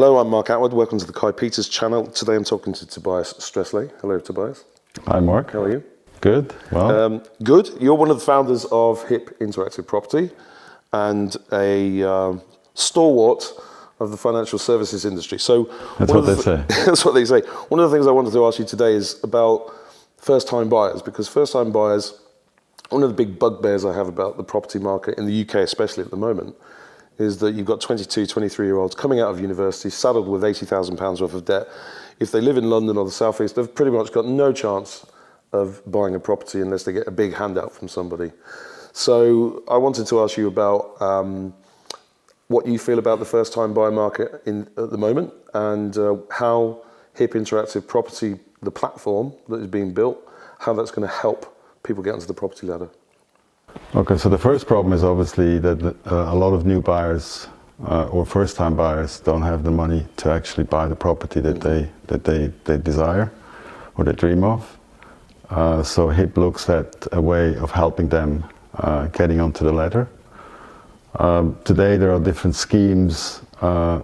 Hello, I'm Mark Attwood. Welcome to the Kai Peters channel. Today I'm talking to Tobias Straessle. Hello, Tobias. Hi, Mark. How are you? Good. Well, good. You're one of the founders of HiP Interactive Property and a stalwart of the financial services industry. So that's what they say. That's what they say. One of the things I wanted to ask you today is about first-time buyers, because first-time buyers, one of the big bugbears I have about the property market in the UK, especially at the moment, is that you've got 22, 23-year-olds coming out of university, saddled with £80,000 worth of debt. If they live in London or the South East, they've pretty much got no chance of buying a property unless they get a big handout from somebody. So I wanted to ask you about what you feel about the first-time buyer market at the moment, and how HiP Interactive Property, the platform that is being built, how that's going to help people get onto the property ladder. Okay, so the first problem is obviously that a lot of new buyers or first-time buyers don't have the money to actually buy the property that they desire or they dream of. So HiP looks at a way of helping them getting onto the ladder. Today there are different schemes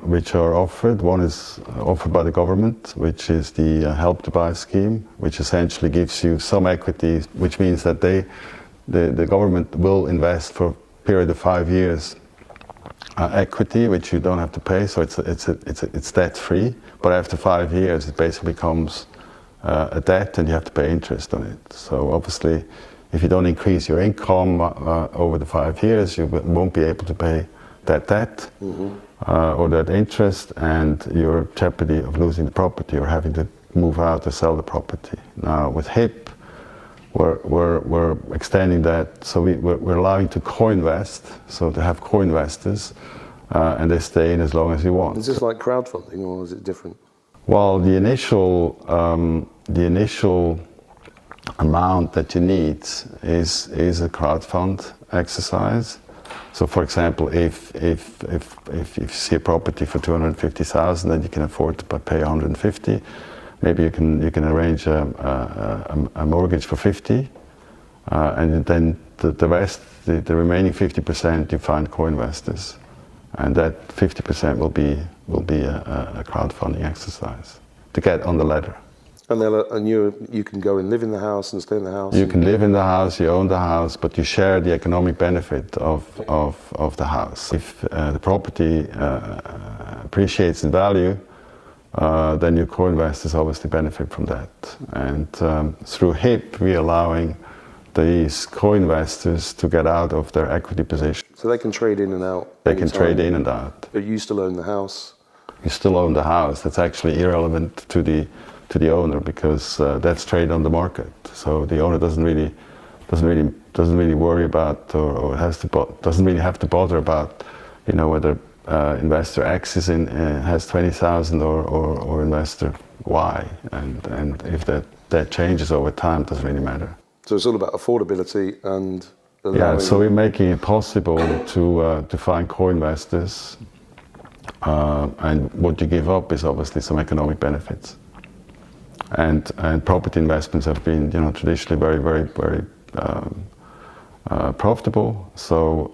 which are offered. One is offered by the government, which is the Help to Buy scheme, which essentially gives you some equity, which means that the government will invest for a period of 5 years equity, which you don't have to pay, so it's debt-free. But after 5 years, it basically becomes a debt, and you have to pay interest on it. So obviously, if you don't increase your income over the 5 years, you won't be able to pay that debt or that interest, and you're at jeopardy of losing the property or having to move out or sell the property. Now with HiP, we're extending that, so we're allowing to co-invest, so to have co-investors, and they stay in as long as you want. Is this like crowdfunding, or is it different? Well, the initial amount that you need is a crowdfund exercise. So, for example, if you see a property for 250,000, then you can afford to pay 150. Maybe you can arrange a mortgage for 50, and then the rest, the remaining 50%, you find co-investors, and that 50% will be a crowdfunding exercise to get on the ladder. And you can go and live in the house and stay in the house. You can live in the house, you own the house, but you share the economic benefit of the house. If the property appreciates in value, then your co-investors obviously benefit from that. And through HiP, we're allowing these co-investors to get out of their equity position. So they can trade in and out. They can trade in and out. But you still own the house. You still own the house. That's actually irrelevant to the owner, because that's trade on the market. So the owner doesn't really worry about or doesn't really have to bother about, whether investor X has 20,000 or investor Y, and if that changes over time, it doesn't really matter. So it's all about affordability and yeah. So we're making it possible to find co-investors, and what you give up is obviously some economic benefits. And property investments have been traditionally very profitable. So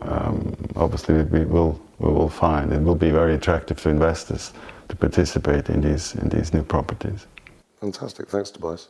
obviously we will find it will be very attractive to investors to participate in these new properties. Fantastic. Thanks, Tobias.